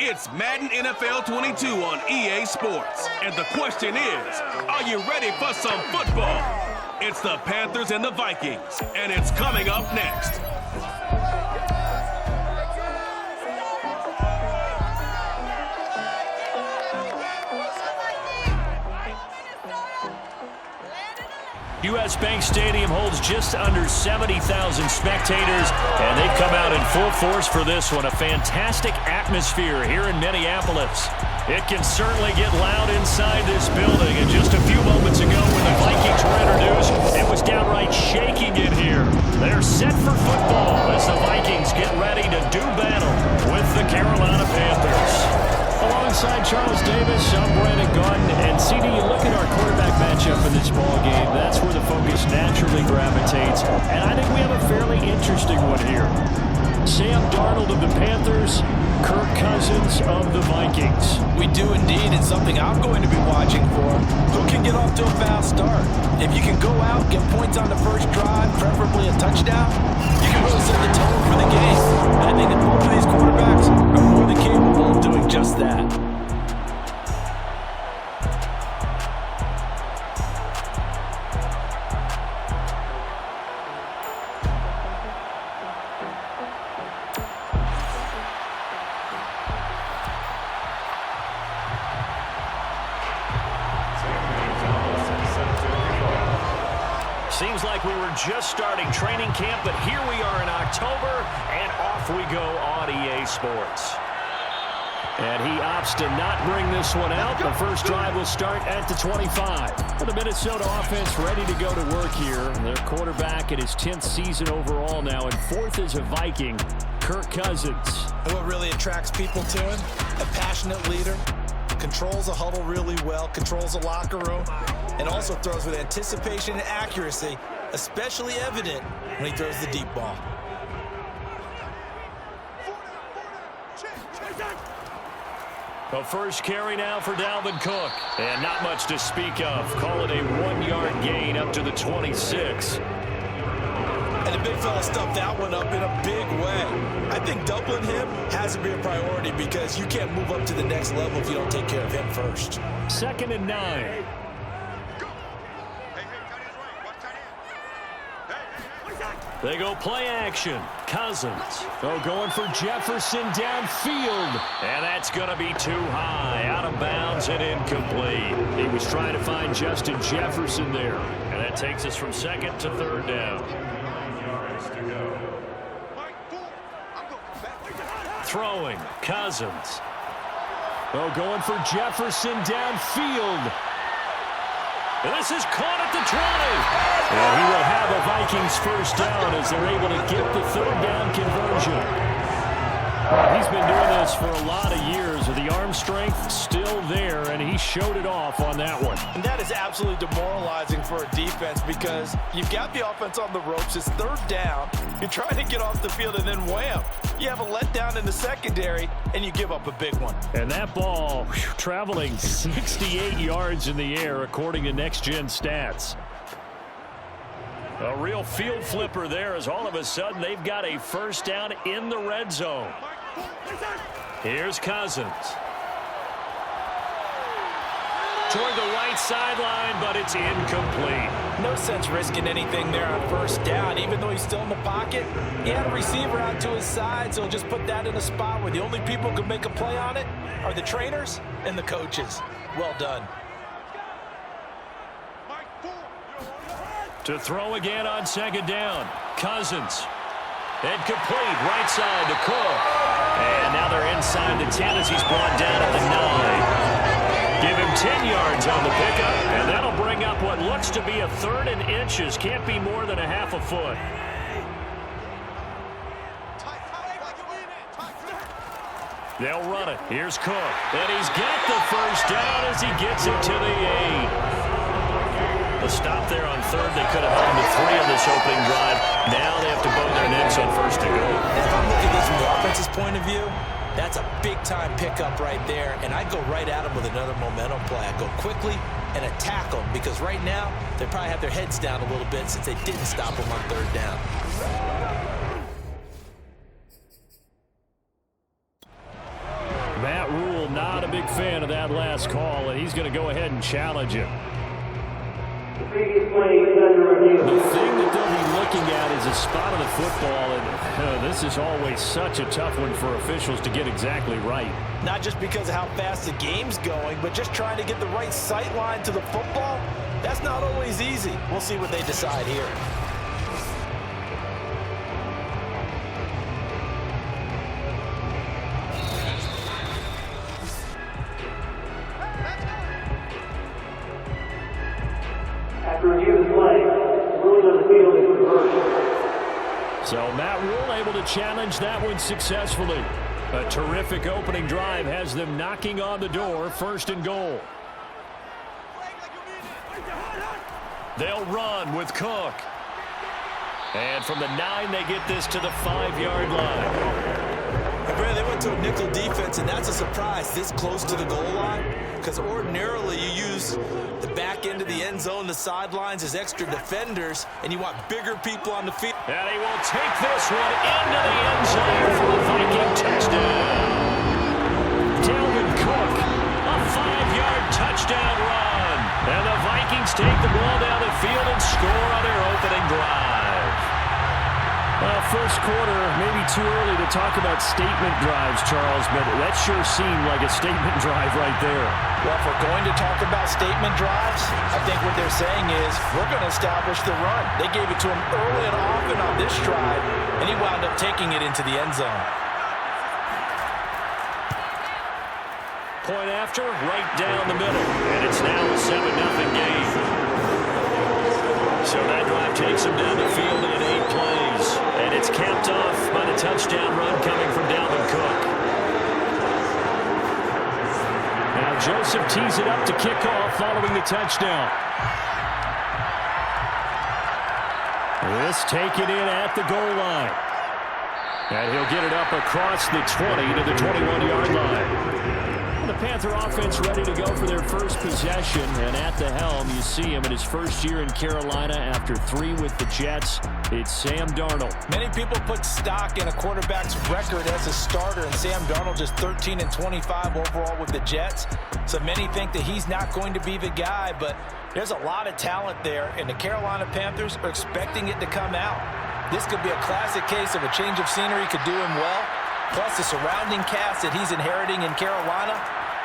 It's Madden NFL 22 on EA Sports. And the question is, are you ready for some football? It's the Panthers and the Vikings, and it's coming up next. U.S. Bank Stadium holds just under 70,000 spectators, and they've come out in full force for this one. A fantastic atmosphere here in Minneapolis. It can certainly get loud inside this building, and just a few moments ago when the Vikings were introduced, it was downright shaking in here. They're set for football as the Vikings get ready to do battle with the Carolina Panthers. Alongside Charles Davis, I'm Brandon Gaudin, and CD, you look at our quarterback matchup in this ball game, that's where the focus naturally gravitates, and I think we have a fairly interesting one here. Sam Darnold of the Panthers, Kirk Cousins of the Vikings. We do indeed. It's something I'm going to be watching for. Who can get off to a fast start? If you can go out, get points on the first drive, preferably a touchdown, you can really set the tone for the game. And I think that both of these quarterbacks are more than capable of doing just that. Seems like we were just starting training camp, but here we are in October, and off we go on EA Sports. And he opts to not bring this one out. The first drive will start at the 25. For the Minnesota offense ready to go to work here. Their quarterback in his 10th season overall now, and fourth as a Viking, Kirk Cousins. And what really attracts people to him? A passionate leader. Controls a huddle really well, controls the locker room, and also throws with anticipation and accuracy, especially evident when he throws the deep ball. The first carry now for Dalvin Cook, and not much to speak of. Call it a 1-yard gain up to the 26. And the big fella stuffed that one up in a big way. I think doubling him has to be a priority because you can't move up to the next level if you don't take care of him first. 2nd and 9. They go play action. Cousins. Oh, going for Jefferson downfield. And that's going to be too high. Out of bounds and incomplete. He was trying to find Justin Jefferson there. And that takes us from 2nd to 3rd down. Throwing. Cousins. Oh, going for Jefferson downfield. This is caught at the 20. And he will have a Vikings first down as they're able to get the 3rd down conversion. He's been doing this for a lot of years with the arm strength still there, and he showed it off on that one. And that is absolutely demoralizing for a defense because you've got the offense on the ropes. It's 3rd down. You're trying to get off the field, and then wham, you have a letdown in the secondary, and you give up a big one. And that ball traveling 68 yards in the air, according to Next Gen Stats. A real field flipper there as all of a sudden they've got a first down in the red zone. Here's Cousins. Toward the right sideline, but it's incomplete. No sense risking anything there on first down, even though he's still in the pocket. He had a receiver out to his side, so he'll just put that in a spot where the only people who can make a play on it are the trainers and the coaches. Well done. To throw again on 2nd down. Cousins. And complete right side to Cook. And now they're inside the 10 as he's brought down at the 9. Give him 10 yards on the pickup, and that'll bring up what looks to be a 3rd and inches. Can't be more than a half a foot. They'll run it. Here's Cook. And he's got the first down as he gets it to the 8. The stop there on 3rd. They could have held him to 3 on this opening drive. Now they have to bone their necks on 1st to go. If I'm looking at this from the offense's point of view, that's a big-time pickup right there, and I go right at him with another momentum play. I go quickly and attack them because right now they probably have their heads down a little bit since they didn't stop him on 3rd down. fan of that last call, and he's going to go ahead and challenge him. The thing that they'll be looking at is a spot of the football, and this is always such a tough one for officials to get exactly right. Not just because of how fast the game's going, but just trying to get the right sight line to the football. That's not always easy. We'll see what they decide here. So Matt Rule able to challenge that one successfully. A terrific opening drive has them knocking on the door, 1st and goal. They'll run with Cook. And from the 9, they get this to the 5-yard line. They went to a nickel defense, and that's a surprise this close to the goal line, because ordinarily you use the back end of the end zone, the sidelines as extra defenders, and you want bigger people on the field. And he will take this one into the end zone for a Viking touchdown. Dalvin Cook, a 5-yard touchdown run. And the Vikings take the ball down the field and score on their opening drive. Well, first quarter, maybe too early to talk about statement drives, Charles, but that sure seemed like a statement drive right there. Well, if we're going to talk about statement drives, I think what they're saying is we're going to establish the run. They gave it to him early and often on this drive, and he wound up taking it into the end zone. Point after, right down the middle, and it's now a 7-0 game. So that drive takes him down the field in 8 plays. And it's capped off by the touchdown run coming from Dalvin Cook. Now Joseph tees it up to kick off following the touchdown. This taken in at the goal line. And he'll get it up across the 20 to the 21-yard line. The Panther offense ready to go for their first possession, and at the helm you see him in his first year in Carolina after 3 with the Jets. It's Sam Darnold. Many people put stock in a quarterback's record as a starter, and Sam Darnold just 13-25 overall with the Jets. So many think that he's not going to be the guy, but there's a lot of talent there, and the Carolina Panthers are expecting it to come out. This could be a classic case of a change of scenery could do him well. Plus the surrounding cast that he's inheriting in Carolina,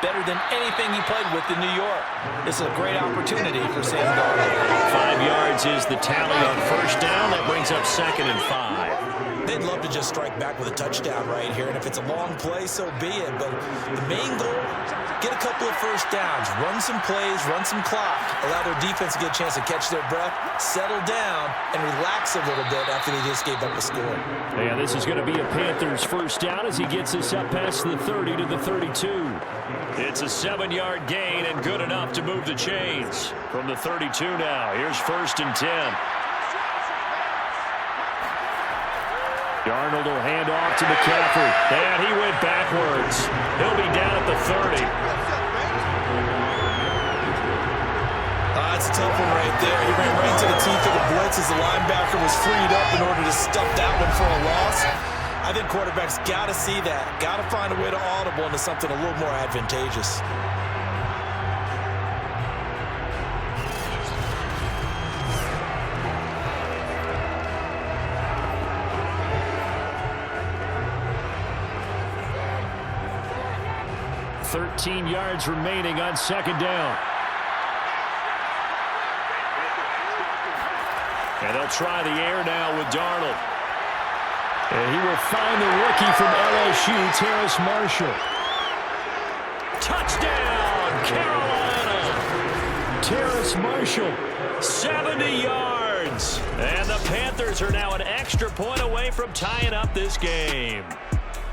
better than anything he played with in New York. This is a great opportunity for Sam Darnold. 5 yards is the tally on first down. That brings up 2nd and 5. They'd love to just strike back with a touchdown right here, and if it's a long play, so be it. But the main goal, get a couple of first downs, run some plays, run some clock, allow their defense to get a chance to catch their breath, settle down, and relax a little bit after they just gave up a score. Yeah, this is going to be a Panthers first down as he gets us up past the 30 to the 32. It's a 7-yard gain and good enough to move the chains. From the 32 now, here's 1st and 10. Darnold will hand off to McCaffrey. And he went backwards. He'll be down at the 30. That's a tough one right there. He ran right into the teeth of the blitz as the linebacker was freed up in order to stuff that one for a loss. I think quarterbacks got to see that. Got to find a way to audible into something a little more advantageous. "13 yards remaining on 2nd down. And they'll try the air now with Darnold. And he will find the rookie from LSU, Terrace Marshall. Touchdown, Carolina! Terrace Marshall, 70 yards. And the Panthers are now an extra point away from tying up this game.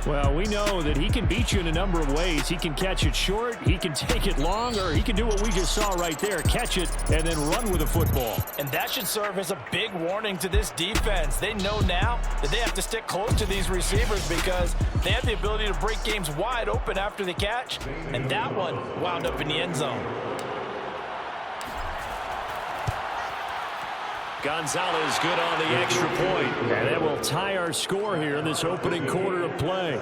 Well, we know that he can beat you in a number of ways. He can catch it short, he can take it long, or he can do what we just saw right there, catch it and then run with the football. And that should serve as a big warning to this defense. They know now that they have to stick close to these receivers because they have the ability to break games wide open after the catch. And that one wound up in the end zone. Gonzalez good on the extra point. And that will tie our score here in this opening quarter of play.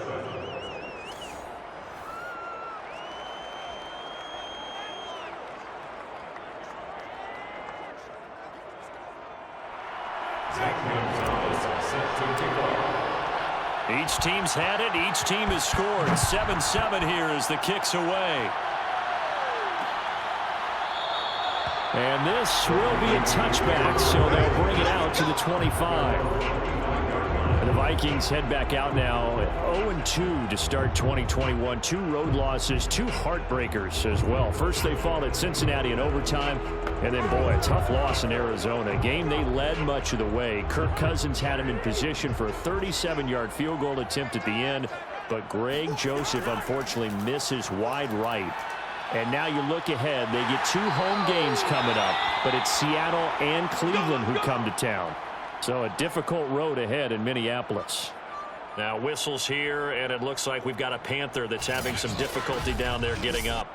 Each team's had it. Each team has scored. 7-7 here as the kick's away. And this will be a touchback, so they'll bring it out to the 25. The Vikings head back out now 0-2 to start 2021. 2 road losses, 2 heartbreakers as well. First they fall at Cincinnati in overtime, and then, boy, a tough loss in Arizona. A game they led much of the way. Kirk Cousins had him in position for a 37-yard field goal attempt at the end, but Greg Joseph unfortunately misses wide right. And now you look ahead, they get 2 home games coming up, but it's Seattle and Cleveland who come to town. So a difficult road ahead in Minneapolis. Now whistles here, and it looks like we've got a Panther that's having some difficulty down there getting up.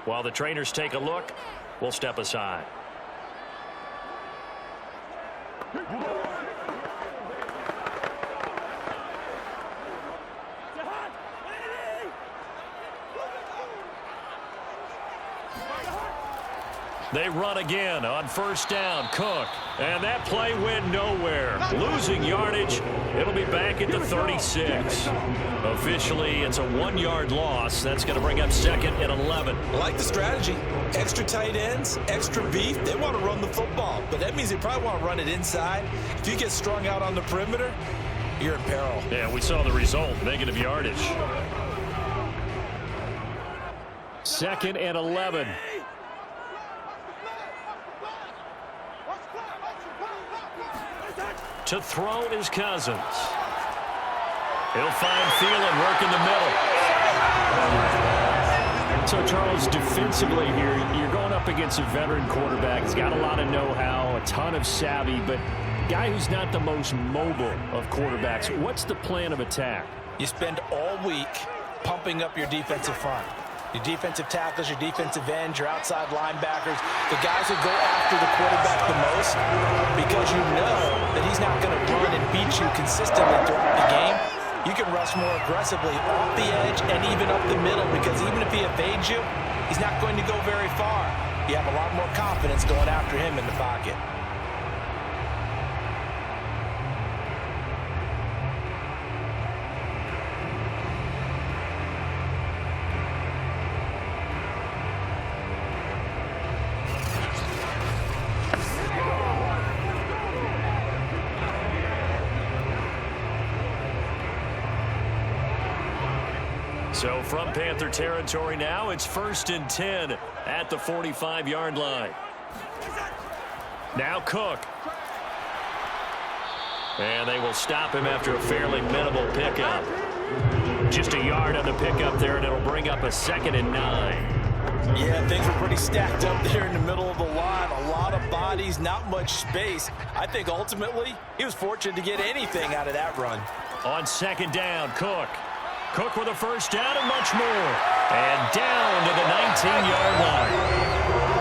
While the trainers take a look, we'll step aside. They run again on first down. Cook. And that play went nowhere. Losing yardage. It'll be back at the 36. Officially, it's a 1-yard loss. That's going to bring up 2nd and 11. I like the strategy. Extra tight ends, extra beef. They want to run the football, but that means they probably want to run it inside. If you get strung out on the perimeter, you're in peril. Yeah, we saw the result. Negative yardage. 2nd and 11. To throw is Cousins. He'll find Thielen working the middle. So, Charles, defensively here, you're going up against a veteran quarterback. He's got a lot of know-how, a ton of savvy, but guy who's not the most mobile of quarterbacks. What's the plan of attack? You spend all week pumping up your defensive front. Your defensive tackles, your defensive ends, your outside linebackers, the guys who go after the quarterback the most, because you know that he's not going to run and beat you consistently throughout the game. You can rush more aggressively off the edge and even up the middle, because even if he evades you, he's not going to go very far. You have a lot more confidence going after him in the pocket. So from Panther territory now, it's 1st and 10 at the 45-yard line. Now Cook. And they will stop him after a fairly minimal pickup. Just a yard on the pickup there, and it'll bring up a 2nd and 9. Yeah, things were pretty stacked up there in the middle of the line. A lot of bodies, not much space. I think ultimately he was fortunate to get anything out of that run. On 2nd down, Cook. Cook with a first down and much more. And down to the 19-yard line.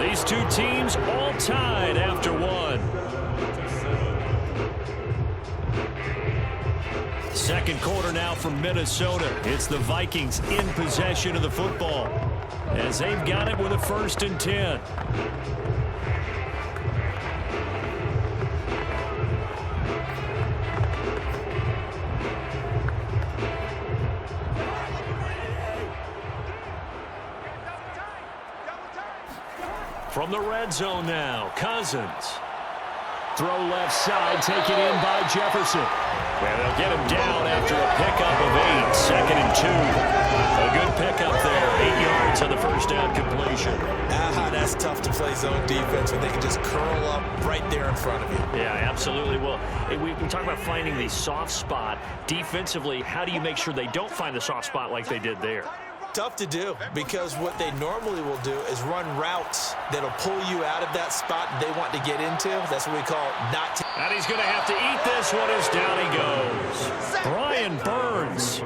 These two teams all tied after one. Second quarter now from Minnesota. It's the Vikings in possession of the football as they've got it with a 1st and 10. From the red zone now, Cousins. Throw left side, taken in by Jefferson. And they'll get him down after a pickup of 8, 2nd and 2. A good pickup there, 8 yards on the first down completion. That's tough to play zone defense when they can just curl up right there in front of you. Yeah, absolutely. Well, we talk about finding the soft spot. Defensively, how do you make sure they don't find the soft spot like they did there? Tough to do, because what they normally will do is run routes that'll pull you out of that spot they want to get into. That's what we call not. And he's going to have to eat this one as down he goes. Brian Burns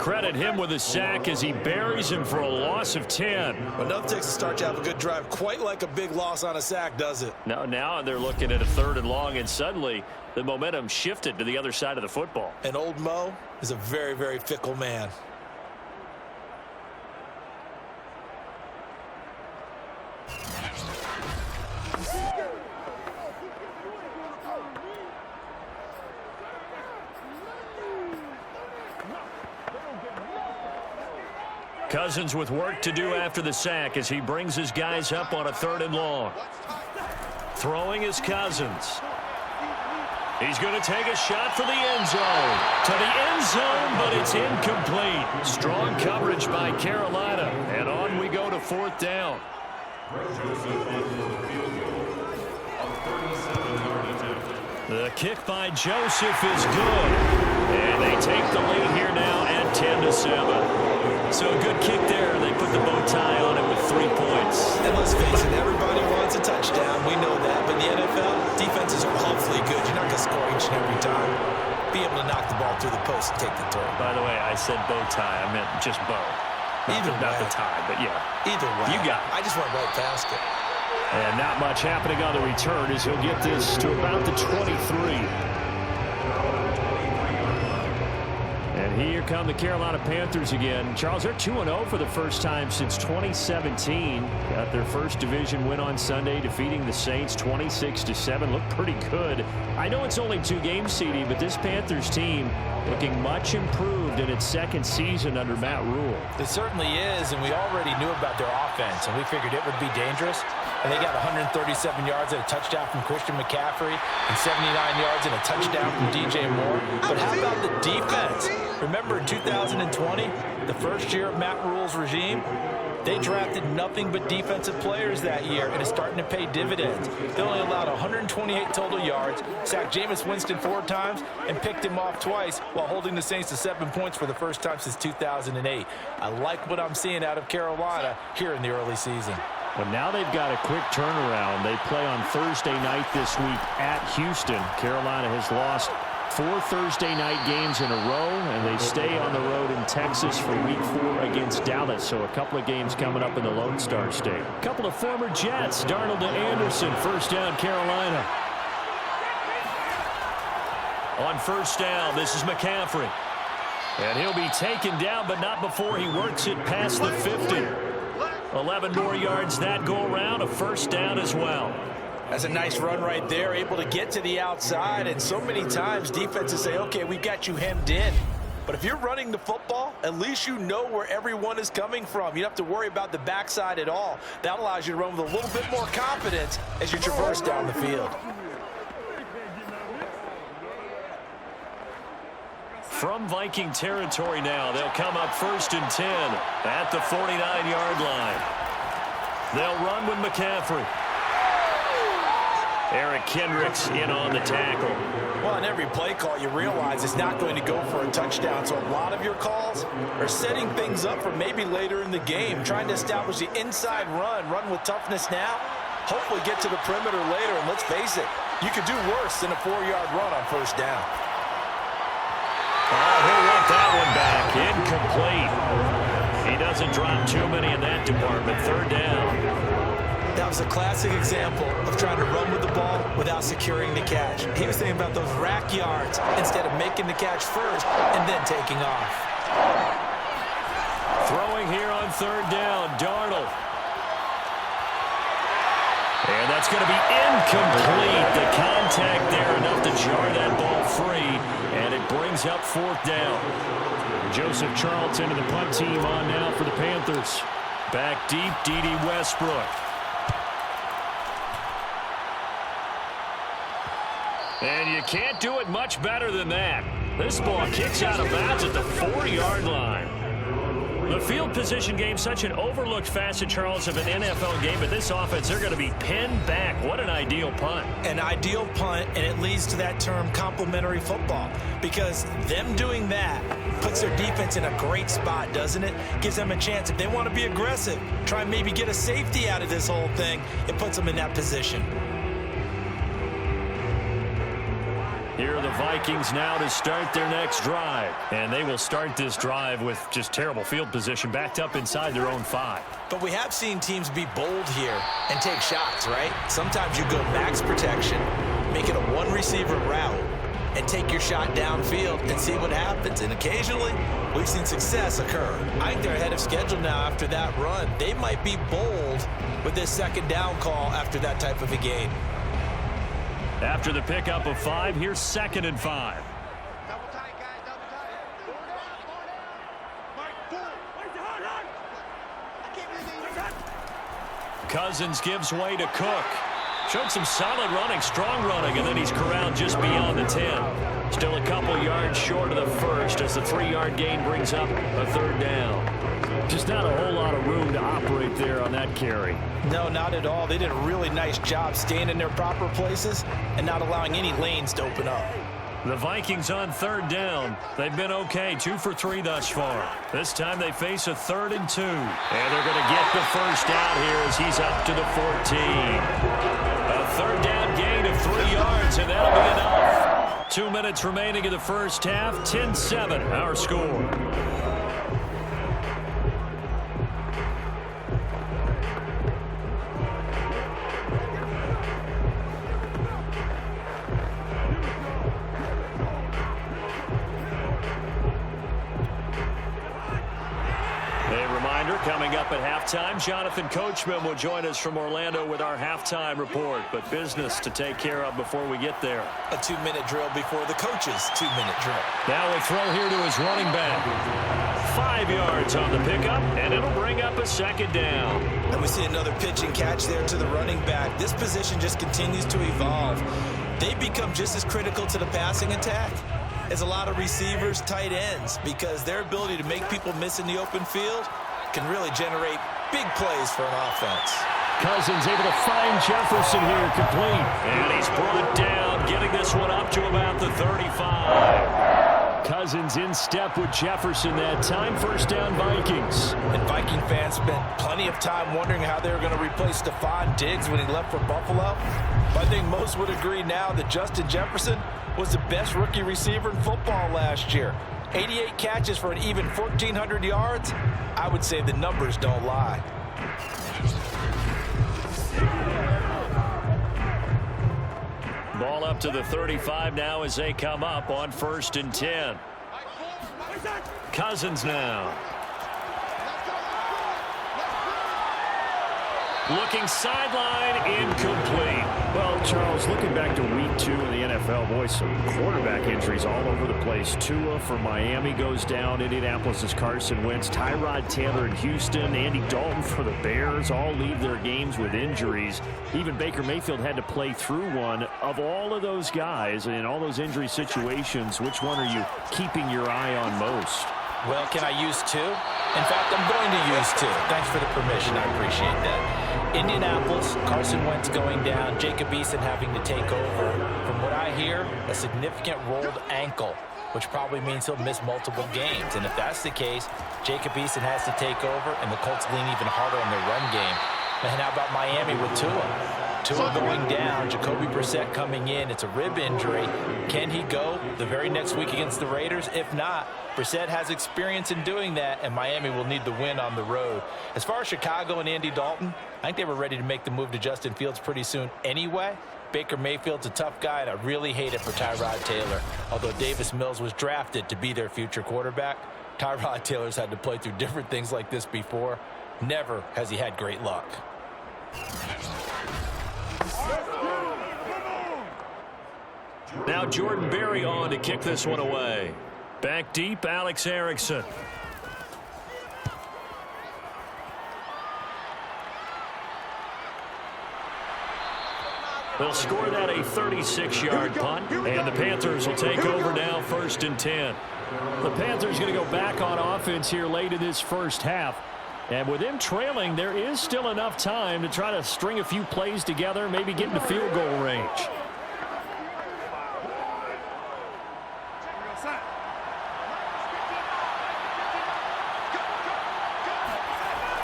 credit him with a sack as he buries him for a loss of 10. Enough takes to start to have a good drive. Quite like a big loss on a sack, does it? Now they're looking at a 3rd and long, and suddenly the momentum shifted to the other side of the football. And old Mo is a very, very fickle man. Cousins with work to do after the sack as he brings his guys up on a 3rd and long. Throwing is Cousins. He's going to take a shot for the end zone. To the end zone, but it's incomplete. Strong coverage by Carolina. And on we go to 4th down. The kick by Joseph is good. And they take the lead here now at 10-7. So a good kick there. They put the bow tie on it with 3 points. And let's face it, everybody wants a touchdown. We know that. But in the NFL, defenses are awfully good. You're not going to score each and every time. Be able to knock the ball through the post and take the turn. By the way, I said bow tie. I meant just bow. Not the tie, but yeah. Either way. You got it. I just went right past it. And not much happening on the return as he'll get this to about the 23. And here come the Carolina Panthers again. Charles, they're 2-0 for the first time since 2017. Got their first division win on Sunday, defeating the Saints 26-7. Looked pretty good. I know it's only 2 games, CD, but this Panthers team looking much improved in its 2nd season under Matt Rule. It certainly is, and we already knew about their offense, and we figured it would be dangerous. And they got 137 yards and a touchdown from Christian McCaffrey and 79 yards and a touchdown from DJ Moore. But how about the defense? Remember in 2020, the first year of Matt Rule's regime, they drafted nothing but defensive players that year, and it's starting to pay dividends. They only allowed 128 total yards, sacked Jameis Winston 4 times, and picked him off twice while holding the Saints to 7 points for the first time since 2008. I like what I'm seeing out of Carolina here in the early season. But now they've got a quick turnaround. They play on Thursday night this week at Houston. Carolina has lost 4 Thursday night games in a row, and they stay on the road in Texas for week 4 against Dallas. So a couple of games coming up in the Lone Star State. A couple of former Jets, Darnold to Anderson, first down Carolina. On first down, this is McCaffrey. And he'll be taken down, but not before he works it past the 50. 11 more yards that go around, a first down as well. That's a nice run right there, able to get to the outside, and so many times defenses say, okay, we've got you hemmed in. But if you're running the football, at least you know where everyone is coming from. You don't have to worry about the backside at all. That allows you to run with a little bit more confidence as you traverse down the field. From Viking territory now, they'll come up 1st and 10 at the 49-yard line. They'll run with McCaffrey. Eric Kendricks in on the tackle. Well, in every play call, you realize it's not going to go for a touchdown. So a lot of your calls are setting things up for maybe later in the game, trying to establish the inside run with toughness now, hopefully get to the perimeter later. And let's face it, you could do worse than a 4-yard run on first down. Oh, he'll want that one back. Incomplete. He doesn't drop too many in that department. 3rd down. That was a classic example of trying to run with the ball without securing the catch. He was thinking about those rack yards instead of making the catch first and then taking off. Throwing here on 3rd down, Darnold. And that's going to be incomplete. The contact there enough to jar that ball free, and it brings up 4th down. Joseph Charlton and the punt team on now for the Panthers. Back deep, D.D. Westbrook. And you can't do it much better than that. This ball kicks out of bounds at the 4-yard line. The field position game, such an overlooked facet, Charles, of an NFL game, but this offense, they're going to be pinned back. What an ideal punt. An ideal punt, and it leads to that term complementary football, because them doing that puts their defense in a great spot, doesn't it? Gives them a chance. If they want to be aggressive, try and maybe get a safety out of this whole thing, it puts them in that position. Here are the Vikings now to start their next drive. And they will start this drive with just terrible field position, backed up inside their own 5. But we have seen teams be bold here and take shots, right? Sometimes you go max protection, make it a one-receiver route, and take your shot downfield and see what happens. And occasionally, we've seen success occur. I think they're ahead of schedule now after that run. They might be bold with this second down call after that type of a game. After the pickup of 5, here's 2nd and 5. Cousins gives way to Cook. Showed some solid running, strong running, and then he's corralled just beyond the 10. Still a couple yards short of the first as the 3-yard gain brings up a 3rd down. Just not a whole lot of room to operate there on that carry. No, not at all. They did a really nice job staying in their proper places and not allowing any lanes to open up. The Vikings on 3rd down. They've been okay, 2 for 3 thus far. This time they face a 3rd and 2. And they're going to get the first out here as he's up to the 14. A 3rd down gain of 3 yards, and that'll be enough. 2 minutes remaining in the first half, 10-7, our score. Coming up at halftime, Jonathan Coachman will join us from Orlando with our halftime report. But business to take care of before we get there. A 2-minute drill before the coach's 2-minute drill. Now a throw here to his running back. 5 yards on the pickup, and it'll bring up a 2nd down. And we see another pitch and catch there to the running back. This position just continues to evolve. They become just as critical to the passing attack as a lot of receivers, tight ends, because their ability to make people miss in the open field can really generate big plays for an offense. Cousins able to find Jefferson here, complete. And he's brought down, getting this one up to about the 35. Cousins in step with Jefferson that time. 1st down, Vikings. And Viking fans spent plenty of time wondering how they were going to replace Stephon Diggs when he left for Buffalo. But I think most would agree now that Justin Jefferson was the best rookie receiver in football last year. 88 catches for an even 1,400 yards. I would say the numbers don't lie. Ball up to the 35 now as they come up on 1st and 10. Cousins now. Looking sideline, incomplete. Well, Charles, looking back to week 2 in the NFL, boy, some quarterback injuries all over the place. Tua for Miami goes down. Indianapolis' Carson Wentz. Tyrod Taylor in Houston. Andy Dalton for the Bears all leave their games with injuries. Even Baker Mayfield had to play through one. Of all of those guys in all those injury situations, which one are you keeping your eye on most? Well, can I use 2? In fact, I'm going to use 2. Thanks for the permission. I appreciate that. Indianapolis, Carson Wentz going down, Jacob Eason having to take over. From what I hear, a significant rolled ankle, which probably means he'll miss multiple games. And if that's the case, Jacob Eason has to take over, and the Colts lean even harder on their run game. And how about Miami with Tua? Tua going down, Jacoby Brissett coming in. It's a rib injury. Can he go the very next week against the Raiders? If not, Brissett has experience in doing that, and Miami will need the win on the road. As far as Chicago and Andy Dalton, I think they were ready to make the move to Justin Fields pretty soon anyway. Baker Mayfield's a tough guy, and I really hate it for Tyrod Taylor. Although Davis Mills was drafted to be their future quarterback, Tyrod Taylor's had to play through different things like this before. Never has he had great luck. Now Jordan Berry on to kick this one away. Back deep, Alex Erickson. They'll score that a 36-yard punt, and the Panthers will take over now 1st and 10. The Panthers going to go back on offense here late in this first half. And with them trailing, there is still enough time to try to string a few plays together, maybe get into field goal range.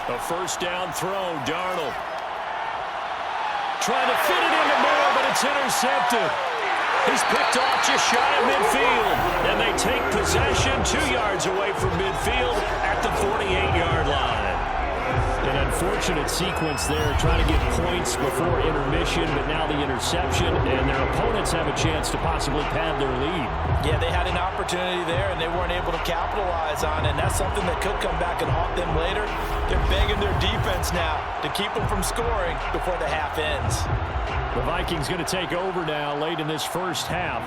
A 1st down throw, Darnold. Trying to fit it into Moore, but it's intercepted. He's picked off just shy of midfield. And they take possession 2 yards away from midfield at the 48-yard line. An unfortunate sequence there, trying to get points before intermission, but now the interception, and their opponents have a chance to possibly pad their lead. Yeah, they had an opportunity there, and they weren't able to capitalize on it, and that's something that could come back and haunt them later. They're begging their defense now to keep them from scoring before the half ends. The Vikings going to take over now late in this first half.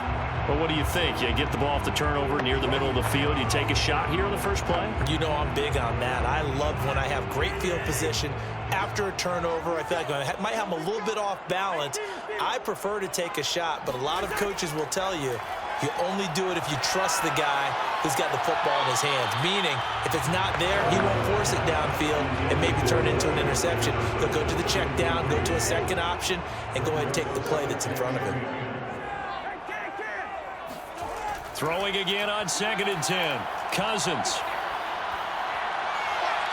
But what do you think? You get the ball off the turnover near the middle of the field. You take a shot here on the first play? You know I'm big on that. I love when I have great field position after a turnover. I feel like I might have them a little bit off balance. I prefer to take a shot, but a lot of coaches will tell you, you only do it if you trust the guy who's got the football in his hands. Meaning, if it's not there, he won't force it downfield and maybe turn it into an interception. He'll go to the check down, go to a second option, and go ahead and take the play that's in front of him. Throwing again on 2nd and 10. Cousins.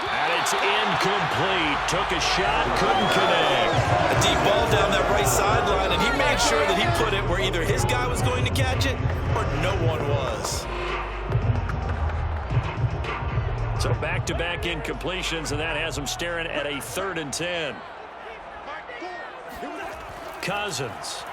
And it's incomplete. Took a shot, couldn't connect. A deep ball down that right sideline, and he made sure that he put it where either his guy was going to catch it or no one was. So back-to-back incompletions, and that has him staring at a 3rd and 10. Cousins.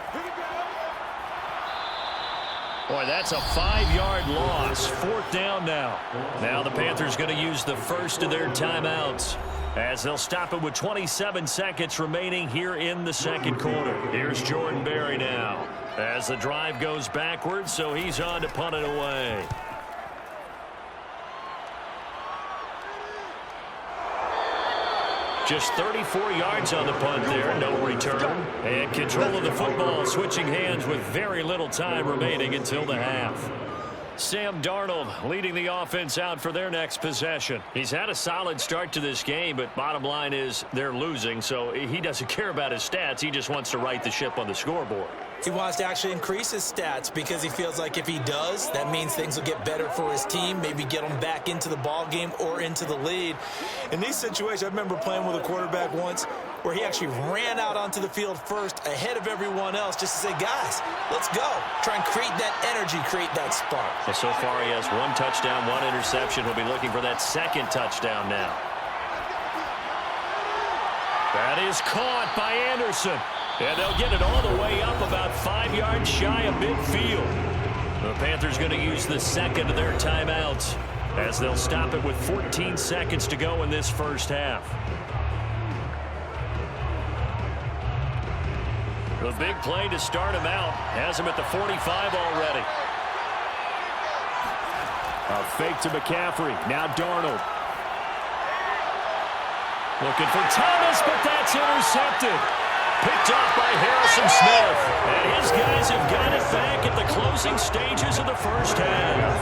Boy, that's a 5-yard loss. 4th down now. Now the Panthers going to use the first of their timeouts as they'll stop it with 27 seconds remaining here in the second quarter. Here's Jordan Berry now as the drive goes backwards, so he's on to punt it away. Just 34 yards on the punt there, no return. And control of the football, switching hands with very little time remaining until the half. Sam Darnold leading the offense out for their next possession. He's had a solid start to this game, but bottom line is they're losing, so he doesn't care about his stats. He just wants to right the ship on the scoreboard. He wants to actually increase his stats because he feels like if he does, that means things will get better for his team, maybe get them back into the ball game or into the lead. In these situations, I remember playing with a quarterback once where he actually ran out onto the field first ahead of everyone else just to say, guys, let's go. Try and create that energy, create that spark. Well, so far he has 1 touchdown, 1 interception. He'll be looking for that 2nd touchdown now. That is caught by Anderson. And they'll get it all the way up about 5 yards shy of midfield. The Panthers going to use the second of their timeouts as they'll stop it with 14 seconds to go in this first half. The big play to start him out has him at the 45 already. A fake to McCaffrey. Now Darnold. Looking for Thomas, but that's intercepted. Picked off by Harrison Smith. And his guys have got it back at the closing stages of the first half.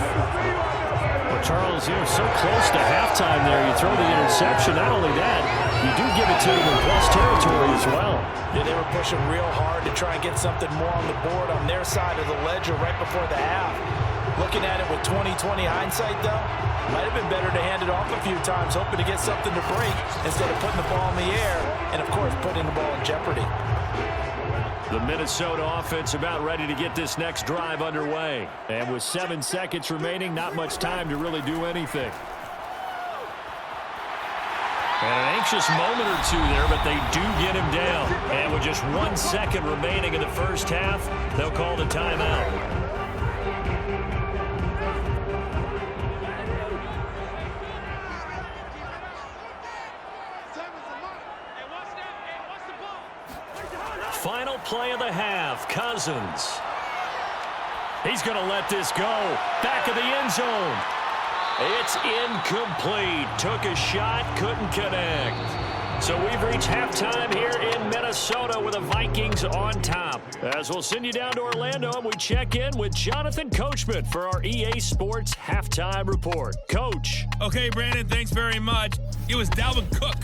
Well, Charles, you're so close to halftime there. You throw the interception. Not only that, you do give it to them in plus territory as well. Yeah, they were pushing real hard to try and get something more on the board on their side of the ledger right before the half. Looking at it with 20/20 hindsight, though, might have been better to hand it off a few times, hoping to get something to break instead of putting the ball in the air and, of course, putting the ball in jeopardy. The Minnesota offense about ready to get this next drive underway. And with 7 seconds remaining, not much time to really do anything. And an anxious moment or two there, but they do get him down. And with just 1 second remaining in the first half, they'll call the timeout. Final play of the half, Cousins. He's going to let this go. Back of the end zone. It's incomplete. Took a shot, couldn't connect. So we've reached halftime here in Minnesota with the Vikings on top. As we'll send you down to Orlando and we check in with Jonathan Coachman for our EA Sports Halftime Report. Coach. Okay, Brandon, thanks very much. It was Dalvin Cook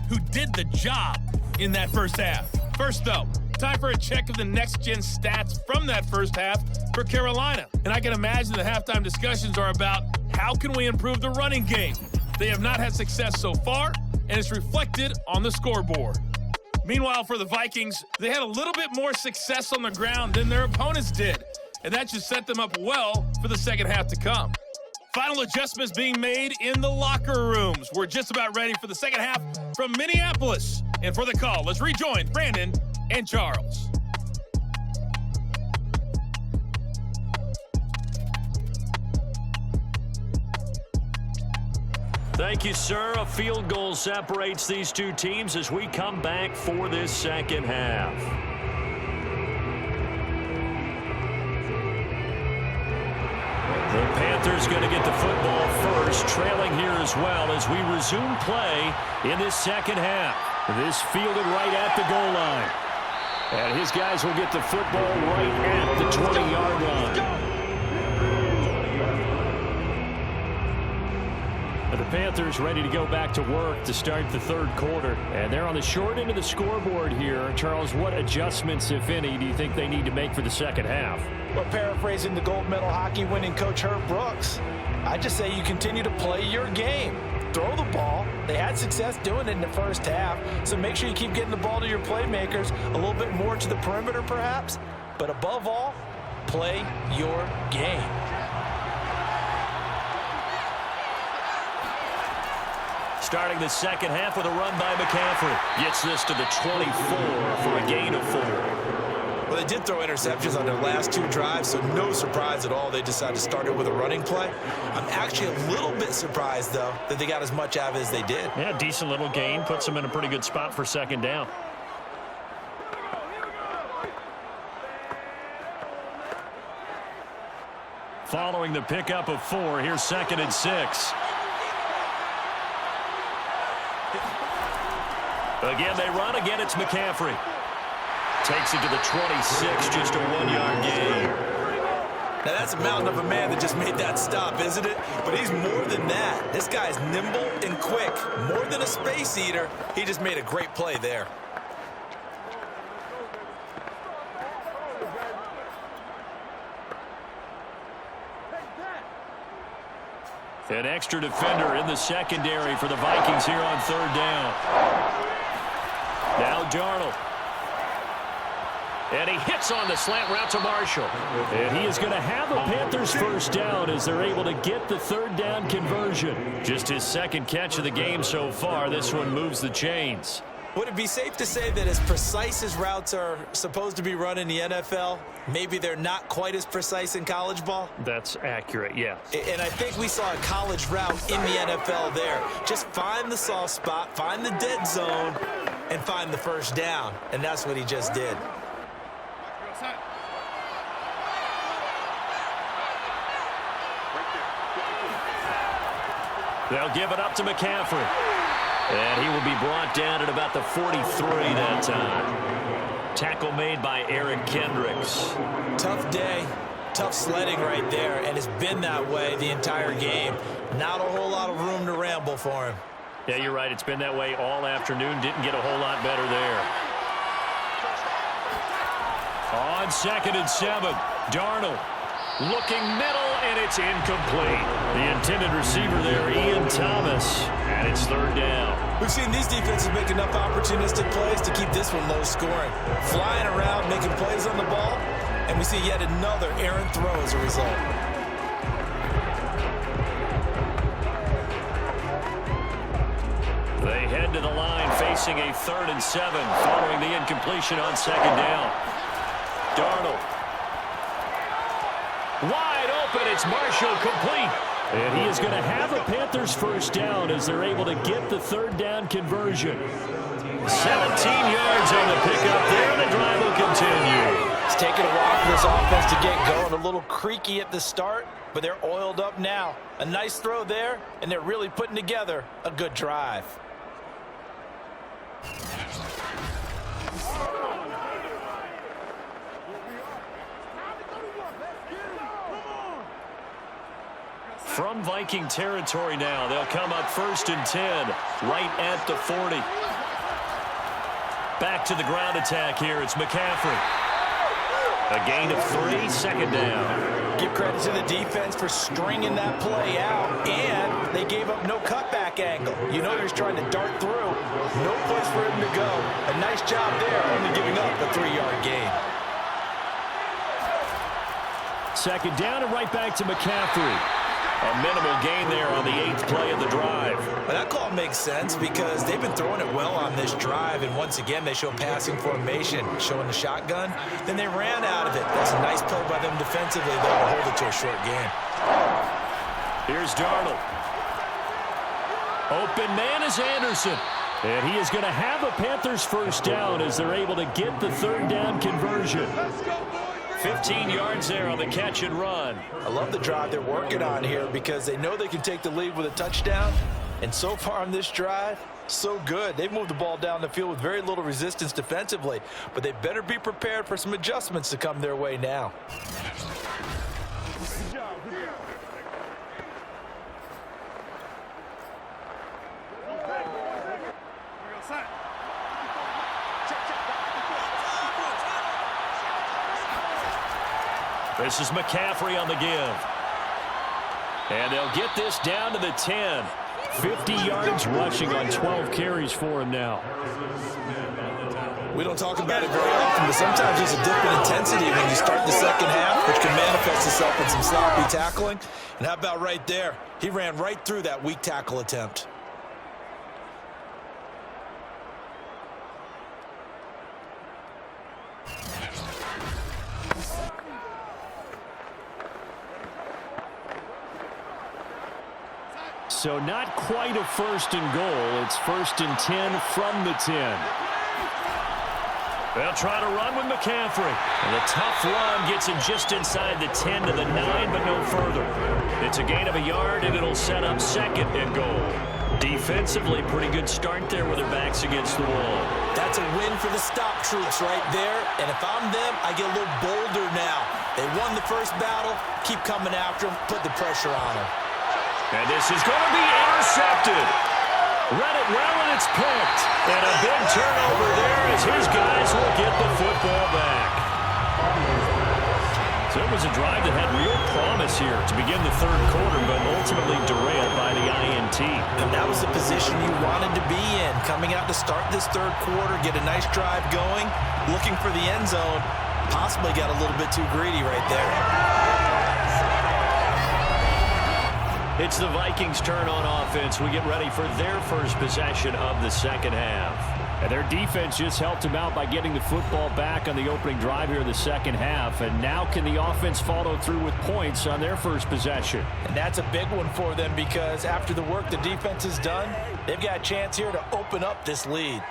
who did the job in that first half. First, though, time for a check of the next-gen stats from that first half for Carolina. And I can imagine the halftime discussions are about how can we improve the running game. They have not had success so far, and it's reflected on the scoreboard. Meanwhile, for the Vikings, they had a little bit more success on the ground than their opponents did. and that should set them up well for the second half to come. Final adjustments being made in the locker rooms. We're just about ready for the second half from Minneapolis. And for the call, let's rejoin Brandon and Charles. Thank you, sir. A field goal separates these two teams as we come back for this second half. The Panthers going to get the football first, trailing here as well as we resume play in this second half. This fielded right at the goal line. And his guys will get the football right at the 20-yard line. The Panthers ready to go back to work to start the third quarter. And they're on the short end of the scoreboard here. Charles, what adjustments, if any, do you think they need to make for the second half? Well, paraphrasing the gold medal hockey winning coach Herb Brooks, I just say you continue to play your game. Throw the ball. They had success doing it in the first half, so make sure you keep getting the ball to your playmakers, a little bit more to the perimeter perhaps, but above all, play your game. Starting the second half with a run by McCaffrey. Gets this to the 24 for a gain of 4. Well, they did throw interceptions on their last 2 drives, so no surprise at all they decided to start it with a running play. I'm actually a little bit surprised, though, that they got as much out of it as they did. Yeah, decent little gain. Puts them in a pretty good spot for second down. Following the pickup of 4, here's 2nd and 6. Again, they run. Again, it's McCaffrey. Takes it to the 26, just a 1-yard gain. Now, that's a mountain of a man that just made that stop, isn't it? But he's more than that. This guy's nimble and quick. More than a space eater, he just made a great play there. An extra defender in the secondary for the Vikings here on 3rd down. Now Darnold. And he hits on the slant route to Marshall. And he is going to have a Panthers first down as they're able to get the 3rd down conversion. Just his 2nd catch of the game so far. This one moves the chains. Would it be safe to say that as precise as routes are supposed to be run in the NFL, maybe they're not quite as precise in college ball? That's accurate, yes. And I think we saw a college route in the NFL there. Just find the soft spot, find the dead zone, and find the first down. And that's what he just did. They'll give it up to McCaffrey. And he will be brought down at about the 43 that time. Tackle made by Eric Kendricks. Tough day, tough sledding right there, and it's been that way the entire game. Not a whole lot of room to ramble for him. Yeah, you're right. It's been that way all afternoon. Didn't get a whole lot better there. On 2nd and 7, Darnold. Looking middle, and it's incomplete. The intended receiver there, Ian Thomas, and it's 3rd down. We've seen these defenses make enough opportunistic plays to keep this one low scoring. Flying around, making plays on the ball, and we see yet another errant throw as a result. They head to the line facing a 3rd and 7 following the incompletion on 2nd down. Darnold. Wide open, it's Marshall complete. And he is going to have a Panthers first down as they're able to get the 3rd down conversion. 17 yards on the pickup there, the drive will continue. It's taken a while for this offense to get going. A little creaky at the start, but they're oiled up now. A nice throw there, and they're really putting together a good drive. From Viking territory now, they'll come up 1st and 10, right at the 40. Back to the ground attack here. It's McCaffrey. A gain of 3, 2nd down. Give credit to the defense for stringing that play out, and they gave up no cutback angle. You know he's trying to dart through. No place for him to go. A nice job there, only giving up a 3-yard gain. second down and right back to McCaffrey. A minimal gain there on the 8th play of the drive. Well, that call makes sense because they've been throwing it well on this drive, and once again they show passing formation, showing the shotgun. Then they ran out of it. That's a nice play by them defensively, though, to hold it to a short gain. Here's Darnold. Open man is Anderson. And he is going to have a Panthers first down as they're able to get the 3rd down conversion. 15 yards there on the catch and run. I love the drive they're working on here because they know they can take the lead with a touchdown. And so far on this drive, so good. They've moved the ball down the field with very little resistance defensively. But they better be prepared for some adjustments to come their way now. This is McCaffrey on the give. And they'll get this down to the 10. 50 yards rushing on 12 carries for him now. We don't talk about it very often, but sometimes there's a dip in intensity when you start the second half, which can manifest itself in some sloppy tackling. And how about right there? He ran right through that weak tackle attempt. So not quite a 1st and goal. It's 1st and 10 from the 10. They'll try to run with McCaffrey. And the tough run gets him just inside the 10 to the 9, but no further. It's a gain of a yard, and it'll set up 2nd and goal. Defensively, pretty good start there with their backs against the wall. That's a win for the stop troops right there. And if I'm them, I get a little bolder now. They won the first battle. Keep coming after them. Put the pressure on them. And this is going to be intercepted. Read it well, and it's picked. And a big turnover there as his guys will get the football back. So it was a drive that had real promise here to begin the 3rd quarter, but ultimately derailed by the INT. And that was the position you wanted to be in. Coming out to start this 3rd quarter, get a nice drive going, looking for the end zone. Possibly got a little bit too greedy right there. It's the Vikings' turn on offense. We get ready for their first possession of the second half. And their defense just helped them out by getting the football back on the opening drive here in the second half. And now can the offense follow through with points on their first possession? And that's a big one for them because after the work the defense has done, they've got a chance here to open up this lead.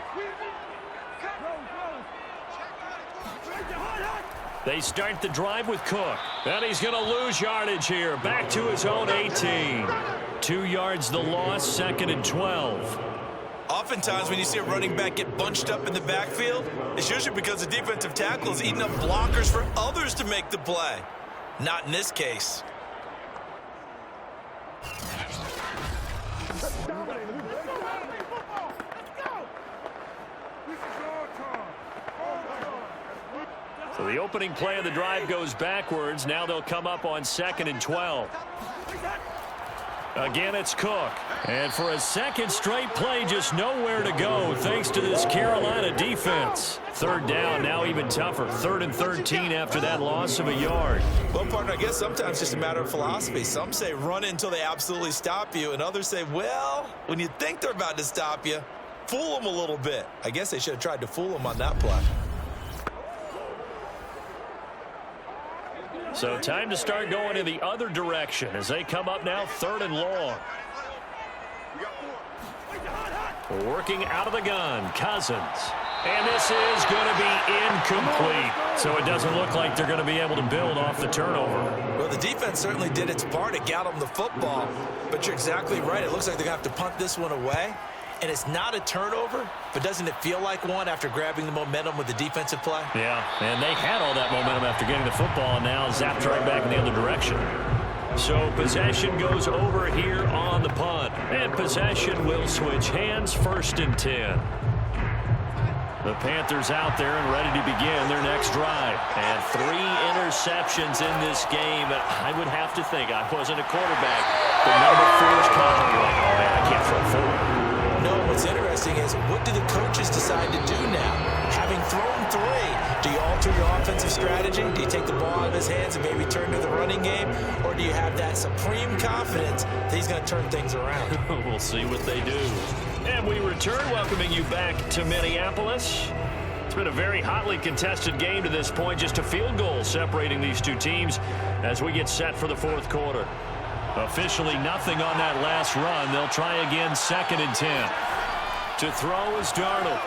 They start the drive with Cook. And he's going to lose yardage here. Back to his own 18. 2 yards the loss, 2nd and 12. Oftentimes when you see a running back get bunched up in the backfield, it's usually because the defensive tackle is eating up blockers for others to make the play. Not in this case. So the opening play of the drive goes backwards. Now they'll come up on 2nd and 12. Again, it's Cook. And for a second straight play, just nowhere to go thanks to this Carolina defense. 3rd down, now even tougher. 3rd and 13 after that loss of a yard. Well, partner, I guess sometimes it's just a matter of philosophy. Some say run until they absolutely stop you, and others say, well, when you think they're about to stop you, fool them a little bit. I guess they should have tried to fool them on that play. So time to start going in the other direction as they come up now 3rd and long. Working out of the gun, Cousins. And this is going to be incomplete. So it doesn't look like they're going to be able to build off the turnover. Well, the defense certainly did its part. It got them the football. But you're exactly right. It looks like they're going to have to punt this one away. And it's not a turnover, but doesn't it feel like one after grabbing the momentum with the defensive play? Yeah, and they had all that momentum after getting the football and now zapped right back in the other direction. So possession goes over here on the punt. And possession will switch hands, 1st and 10. The Panthers out there and ready to begin their next drive. And 3 interceptions in this game. I would have to think, I wasn't a quarterback, but number 4 is confident. Like, oh man, I can't throw 4. No, what's interesting is what do the coaches decide to do now? Having throw him 3. Do you alter your offensive strategy? Do you take the ball out of his hands and maybe turn to the running game? Or do you have that supreme confidence that he's going to turn things around? We'll see what they do. And we return, welcoming you back to Minneapolis. It's been a very hotly contested game to this point. Just a field goal separating these two teams as we get set for the fourth quarter. Officially nothing on that last run. They'll try again, 2nd and 10. To throw is Darnold.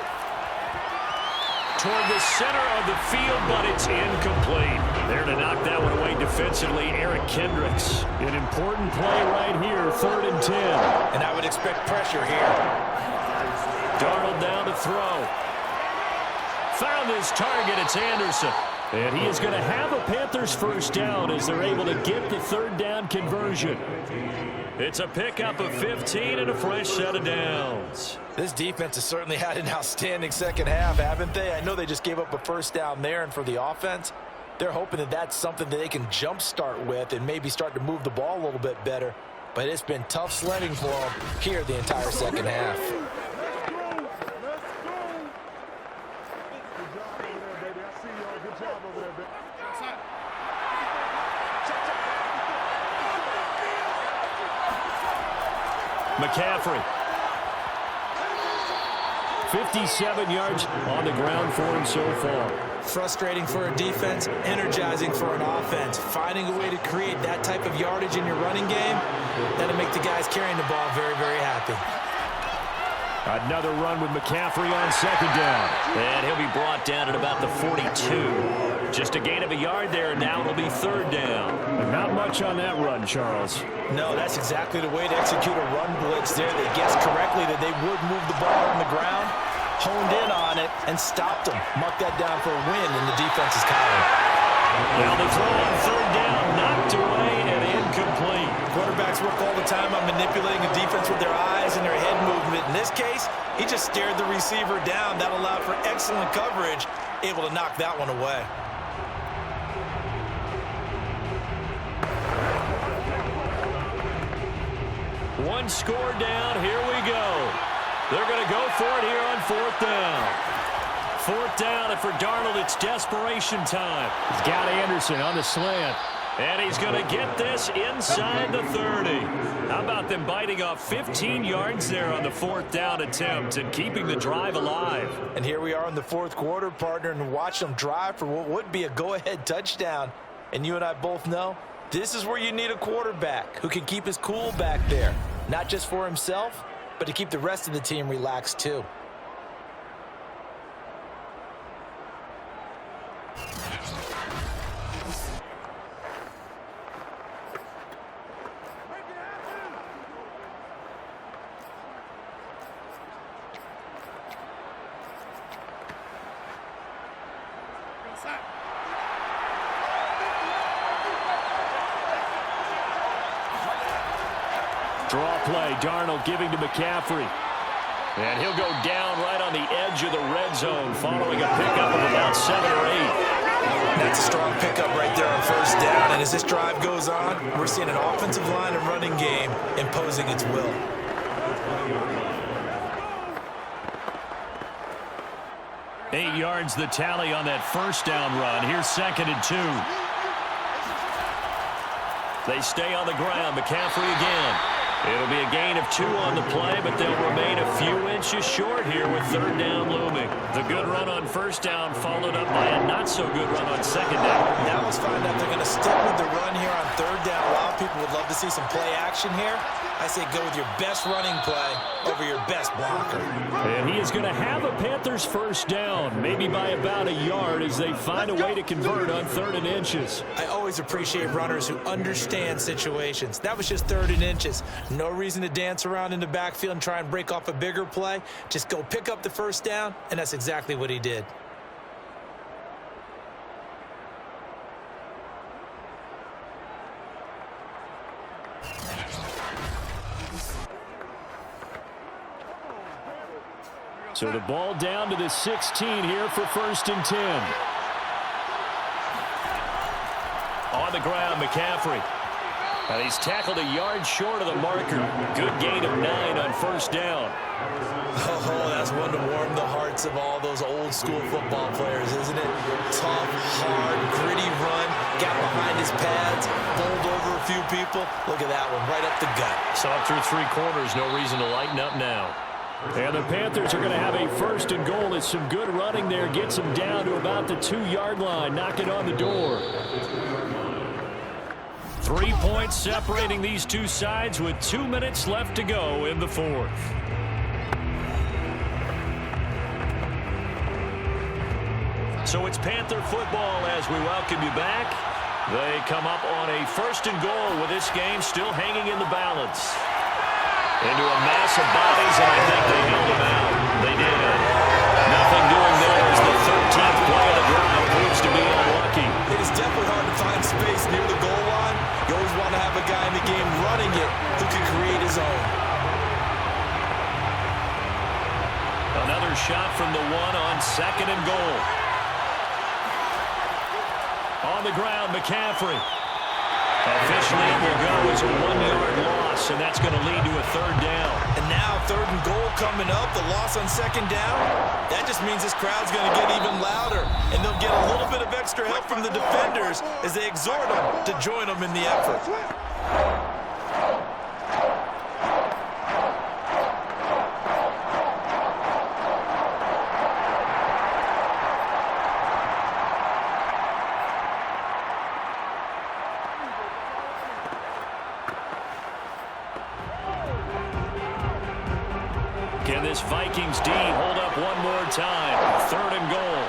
Toward the center of the field, but it's incomplete. There to knock that one away defensively, Eric Kendricks. An important play right here, 3rd and 10. And I would expect pressure here. Darnold down to throw. Found his target, it's Anderson. And he is going to have a Panthers first down as they're able to get the 3rd down conversion. It's a pickup of 15 and a fresh set of downs. This defense has certainly had an outstanding second half, haven't they? I know they just gave up a first down there, and for the offense, they're hoping that that's something that they can jumpstart with and maybe start to move the ball a little bit better. But it's been tough sledding for them here the entire second half. McCaffrey. 57 yards on the ground for him so far. Frustrating for a defense, energizing for an offense. Finding a way to create that type of yardage in your running game, that'll make the guys carrying the ball very, very happy. Another run with McCaffrey on 2nd down. And he'll be brought down at about the 42. Just a gain of a yard there, and now it'll be 3rd down. Not much on that run, Charles. No, that's exactly the way to execute a run blitz there. They guessed correctly that they would move the ball on the ground, honed in on it, and stopped them. Mark that down for a win in the defense's column. Now the throw on 3rd down, knocked away and incomplete. Quarterbacks work all the time on manipulating a defense with their eyes and their head movement. In this case, he just stared the receiver down. That allowed for excellent coverage, able to knock that one away. One score down, here we go. They're going to go for it here on 4th down. 4th down, and for Darnold, it's desperation time. He's got Anderson on the slant. And he's going to get this inside the 30. How about them biting off 15 yards there on the 4th down attempt and keeping the drive alive? And here we are in the 4th quarter, partner, and watch them drive for what would be a go-ahead touchdown. And you and I both know this is where you need a quarterback who can keep his cool back there. Not just for himself, but to keep the rest of the team relaxed too. Draw play, Darnold giving to McCaffrey. And he'll go down right on the edge of the red zone following a pickup of about 7 or 8. That's a strong pickup right there on 1st down. And as this drive goes on, we're seeing an offensive line and running game imposing its will. Eight yards the tally on that 1st down run. Here's 2nd and 2. They stay on the ground. McCaffrey again. It'll be a gain of 2 on the play, but they'll remain a few inches short here with 3rd down looming. The good run on 1st down followed up by a not-so-good run on 2nd down. Now let's find out they're going to stick with the run here on 3rd down. A lot of people would love to see some play action here. I say go with your best running play over your best blocker. And he is going to have a Panthers first down, maybe by about a yard as they find a way to convert on 3rd and inches. I always appreciate runners who understand situations. That was just 3rd and inches. No reason to dance around in the backfield and try and break off a bigger play. Just go pick up the 1st down, and that's exactly what he did. So the ball down to the 16 here for 1st and 10. On the ground, McCaffrey. And he's tackled a yard short of the marker. Good gain of 9 on first down. Oh, that's one to warm the hearts of all those old school football players, isn't it? Tough, hard, gritty run. Got behind his pads, bowled over a few people. Look at that one, right up the gut. Saw through 3 quarters, no reason to lighten up now. And the Panthers are going to have a first and goal. It's some good running there. Gets them down to about the 2-yard line. Knock it on the door. 3 points separating these two sides with 2 minutes left to go in the fourth. So it's Panther football as we welcome you back. They come up on a first and goal with this game still hanging in the balance. Into a mass of bodies, and I think they held him out. They did. Nothing doing there as the 13th play of the drive proves to be unlucky. It is definitely hard to find space near the goal line. You always want to have a guy in the game running it who can create his own. Another shot from the 1 on second and goal. On the ground, McCaffrey. Officially, it will go as a 1-yard loss, and that's going to lead to a third down. And now, third and goal coming up, the loss on second down. That just means this crowd's going to get even louder, and they'll get a little bit of extra help from the defenders as they exhort them to join them in the effort. Can this Vikings D hold up one more time? Third and goal.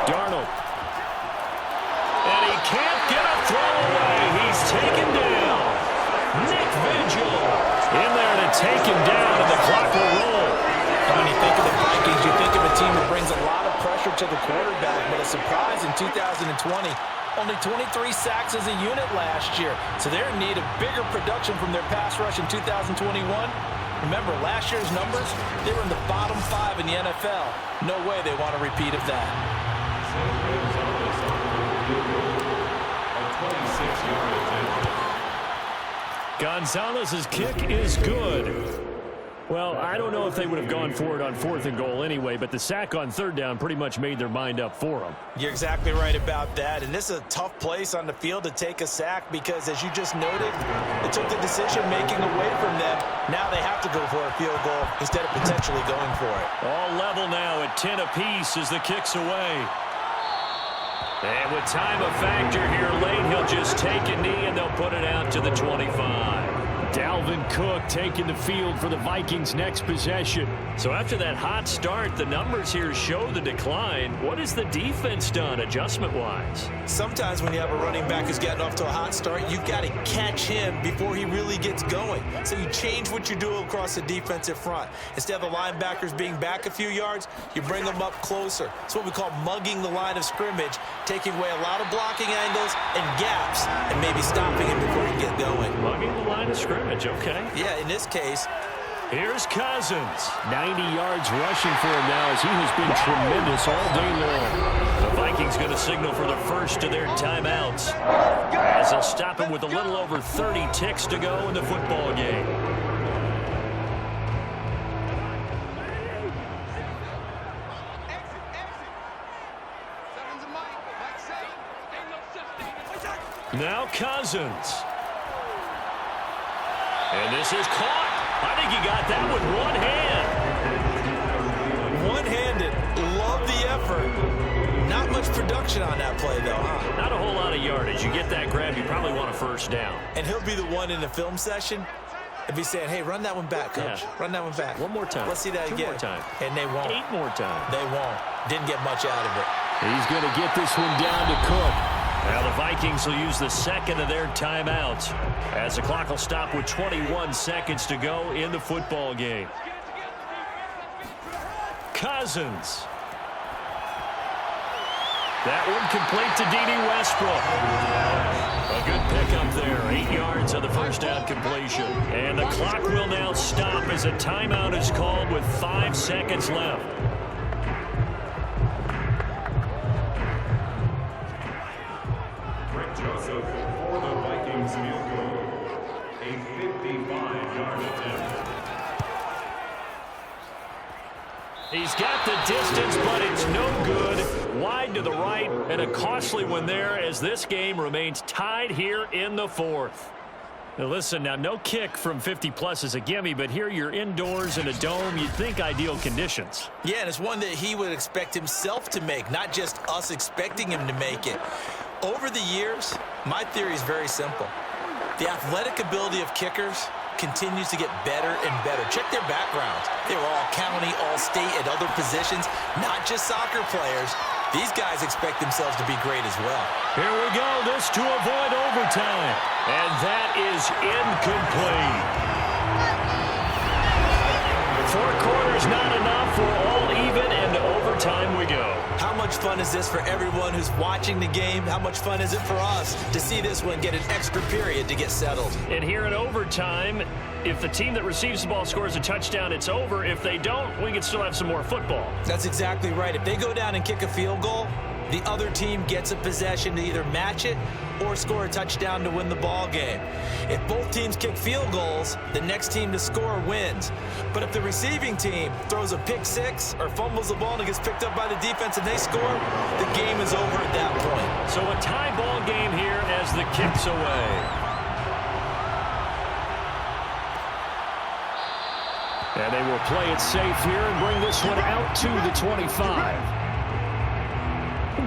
Darnold. And he can't get a throw away. He's taken down. Nick Vigil in there to take him down, and the clock will roll. When you think of the Vikings, you think of a team that brings a lot of pressure to the quarterback, but a surprise in 2020. Only 23 sacks as a unit last year, so they're in need of bigger production from their pass rush in 2021. Remember, last year's numbers, they were in the bottom 5 in the NFL. No way they want a repeat of that. Gonzalez's kick is good. Well, I don't know if they would have gone for it on 4th and goal anyway, but the sack on 3rd down pretty much made their mind up for them. You're exactly right about that, and this is a tough place on the field to take a sack because, as you just noted, it took the decision-making away from them. Now they have to go for a field goal instead of potentially going for it. All level now at 10 apiece as the kick's away. And with time a factor here late, he'll just take a knee and they'll put it out to the 25. Dalvin Cook taking the field for the Vikings' next possession. So after that hot start, the numbers here show the decline. What has the defense done adjustment-wise? Sometimes when you have a running back who's getting off to a hot start, you've got to catch him before he really gets going. So you change what you do across the defensive front. Instead of the linebackers being back a few yards, you bring them up closer. It's what we call mugging the line of scrimmage, taking away a lot of blocking angles and gaps and maybe stopping him before he get going. Mugging the line of scrimmage, okay. Yeah, in this case, here's Cousins. 90 yards rushing for him now as he has been tremendous all day long. The Vikings going to signal for the first of their timeouts as they'll stop him with a little over 30 ticks to go in the football game. Now Cousins. And this is caught. I think he got that with one hand. one-handed. Love the effort. Not much production on that play, though, huh? Not a whole lot of yardage. You get that grab, you probably want a first down. And he'll be the one in the film session and be saying, hey, run that one back, coach. Yeah. Run that one back. One more time. Let's see that 2 again. more time. And they won't. 8 more times. They won't. Didn't get much out of it. He's going to get this one down to Cook. Now the Vikings will use the second of their timeouts as the clock will stop with 21 seconds to go in the football game. Cousins. That one complete to D.D. Westbrook. A good pickup there. 8 yards on the first down completion. And the clock will now stop as a timeout is called with 5 seconds left. Joseph for the He's got the distance, but it's no good. Wide to the right, and a costly one there as this game remains tied here in the fourth. Now listen, no kick from 50-plus is a gimme, but here you're indoors in a dome. You'd think ideal conditions. Yeah, and it's one that he would expect himself to make, not just us expecting him to make it. Over the years, my theory is very simple. The athletic ability of kickers continues to get better and better. Check their backgrounds. They were all county, all state, at other positions, not just soccer players. These guys expect themselves to be great as well. Here we go. This to avoid overtime. And that is incomplete. 4 quarters not enough. We're all even, and to overtime we go. How much fun is this for everyone who's watching the game? How much fun is it for us to see this one get an extra period to get settled? And here in overtime, if the team that receives the ball scores a touchdown, it's over. If they don't, we can still have some more football. That's exactly right. If they go down and kick a field goal, the other team gets a possession to either match it or score a touchdown to win the ball game. If both teams kick field goals, the next team to score wins. But if the receiving team throws a pick six or fumbles the ball and it gets picked up by the defense and they score, the game is over at that point. So a tie ball game here as the kick's away. And they will play it safe here and bring this one out to the 25.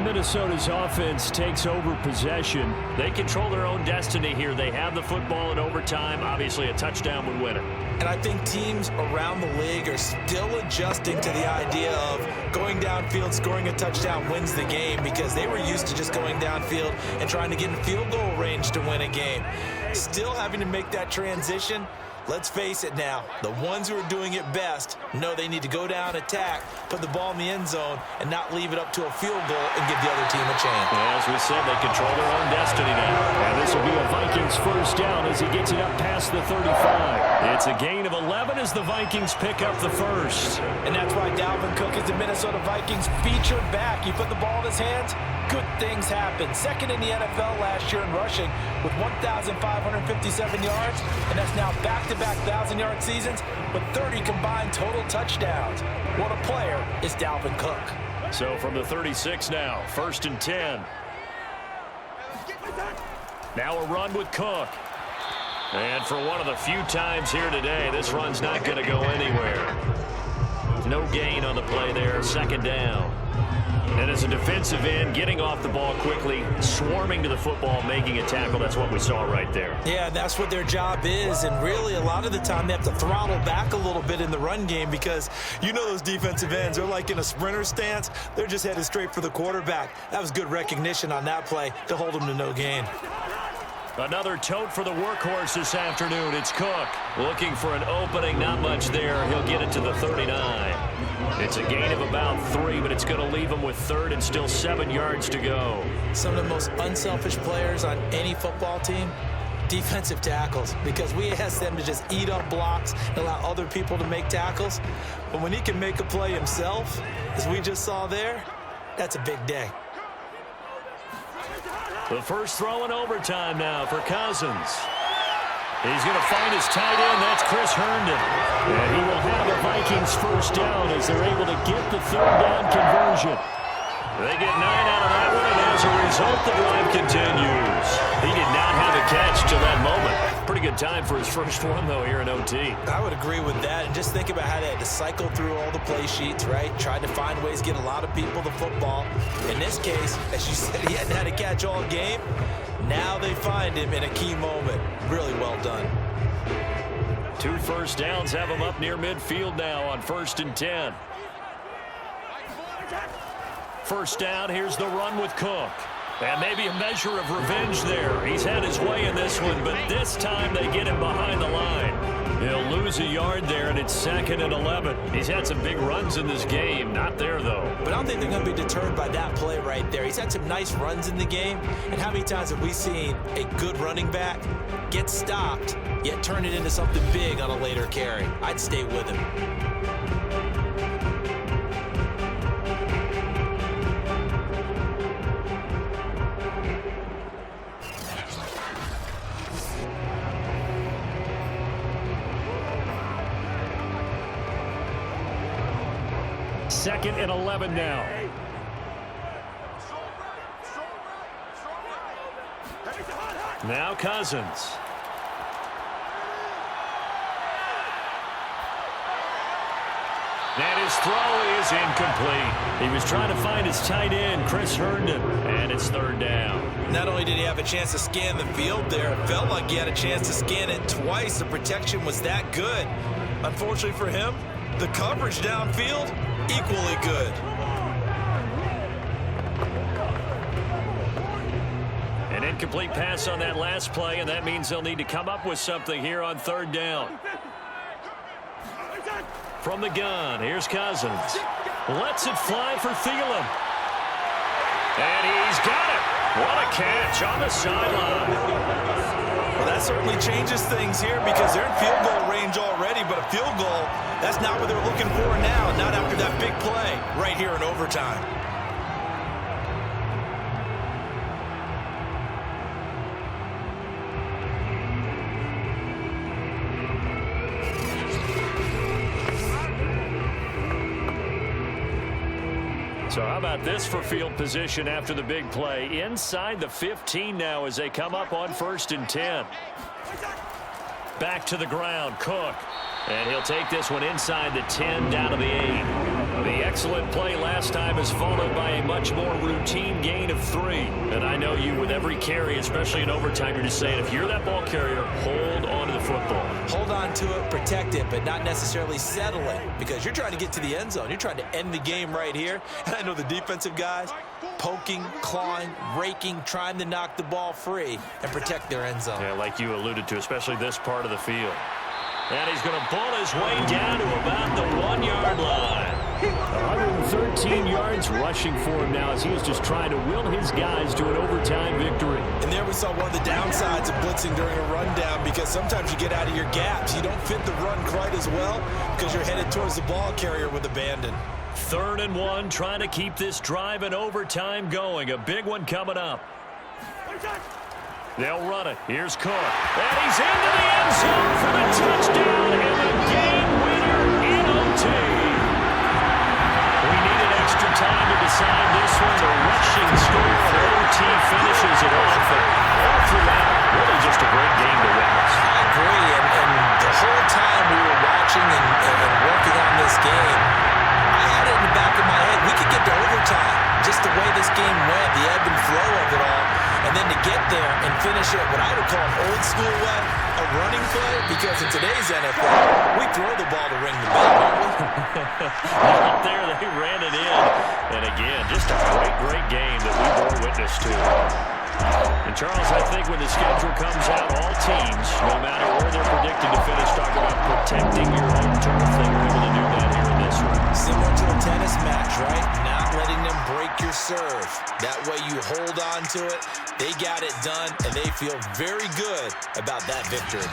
Minnesota's offense takes over possession. They control their own destiny here. They have the football in overtime. Obviously, a touchdown would win it. And I think teams around the league are still adjusting to the idea of going downfield, scoring a touchdown wins the game, because they were used to just going downfield and trying to get in field goal range to win a game. Still having to make that transition. Let's face it now, the ones who are doing it best know they need to go down, attack, put the ball in the end zone, and not leave it up to a field goal and give the other team a chance. As we said, they control their own destiny now. And this will be a Vikings first down as he gets it up past the 35. It's a gain of 11 as the Vikings pick up the first. And that's why Dalvin Cook is the Minnesota Vikings featured back. You put the ball in his hands, good things happen. Second in the NFL last year in rushing with 1,557 yards, and that's now back-to-back 1,000-yard seasons with 30 combined total touchdowns. What a player is Dalvin Cook. So from the 36 now, 1st and 10. Now a run with Cook. And for one of the few times here today, this run's not going to go anywhere. No gain on the play there, 2nd down. And as a defensive end, getting off the ball quickly, swarming to the football, making a tackle, that's what we saw right there. Yeah, that's what their job is, and really a lot of the time they have to throttle back a little bit in the run game, because you know those defensive ends, they're like in a sprinter stance. They're just headed straight for the quarterback. That was good recognition on that play to hold them to no gain. Another tote for the workhorse this afternoon. It's Cook looking for an opening. Not much there. He'll get it to the 39. It's a gain of about 3, but it's going to leave him with 3rd and still 7 yards to go. Some of the most unselfish players on any football team, defensive tackles, because we ask them to just eat up blocks and allow other people to make tackles. But when he can make a play himself, as we just saw there, that's a big day. The first throw in overtime now for Cousins. He's going to find his tight end. That's Chris Herndon. And he will have a Vikings first down as they're able to get the 3rd down conversion. They get 9 out of that one, and as a result, the drive continues. He did not have a catch till that moment. Pretty good time for his first one, though, here in OT. I would agree with that, and just think about how they had to cycle through all the play sheets, right? Tried to find ways to get a lot of people the football. In this case, as you said, he hadn't had a catch all game. Now they find him in a key moment. Really well done. 2 first downs have him up near midfield now on 1st and 10. First down, here's the run with Cook. And maybe a measure of revenge there. He's had his way in this one, but this time they get him behind the line. He'll lose a yard there, and it's 2nd and 11. He's had some big runs in this game. Not there, though. But I don't think they're going to be deterred by that play right there. He's had some nice runs in the game. And how many times have we seen a good running back get stopped, yet turn it into something big on a later carry? I'd stay with him. 2nd and 11 now. Now Cousins. And his throw is incomplete. He was trying to find his tight end, Chris Herndon, and it's 3rd down. Not only did he have a chance to scan the field there, it felt like he had a chance to scan it twice. The protection was that good. Unfortunately for him, the coverage downfield, equally good. An incomplete pass on that last play, and that means they'll need to come up with something here on 3rd down. From the gun, here's Cousins. Lets it fly for Thielen. And he's got it. What a catch on the sideline. Well, that certainly changes things here because they're in field goal range already, but a field goal, that's not what they're looking for now, not after that big play right here in overtime. So how about this for field position after the big play? Inside the 15 now as they come up on 1st and 10. Back to the ground, Cook. And he'll take this one inside the 10 down to the 8. The excellent play last time is followed by a much more routine gain of 3. And I know you with every carry, especially in overtime, you're just saying if you're that ball carrier, hold on to the football. Hold on to it, protect it, but not necessarily settle it because you're trying to get to the end zone. You're trying to end the game right here. And I know the defensive guys poking, clawing, raking, trying to knock the ball free and protect their end zone. Yeah, like you alluded to, especially this part of the field. And he's going to pull his way down to about the 1-yard line. 113 yards rushing for him now as he was just trying to will his guys to an overtime victory. And there we saw one of the downsides of blitzing during a rundown because sometimes you get out of your gaps. You don't fit the run quite as well because you're headed towards the ball carrier with abandon. 3rd and 1, trying to keep this drive in overtime going. A big one coming up. They'll run it. Here's Cook. And he's into the end zone for the touchdown and the game winner in OT. We needed extra time to decide this one. The rushing score of OT finishes it off. And all throughout, really just a great game to witness. I agree. And the whole time we were watching and working on this game, I had it in the back of my head. We could get to overtime. Just the way this game went, the ebb and flow of it all. And then to get there and finish it what I would call an old school way, a running play, because in today's NFL, we throw the ball to ring the bell, don't we? Out there, they ran it in. And again, just a great game that we bore witness to. And Charles, I think when the schedule comes out, all teams, no matter where they're predicted to finish, talk about protecting your home turf. They were able to do that here in this one. Similar to a tennis match, right? Not letting them break your serve. That way you hold on to it. They got it done, and they feel very good about that victory.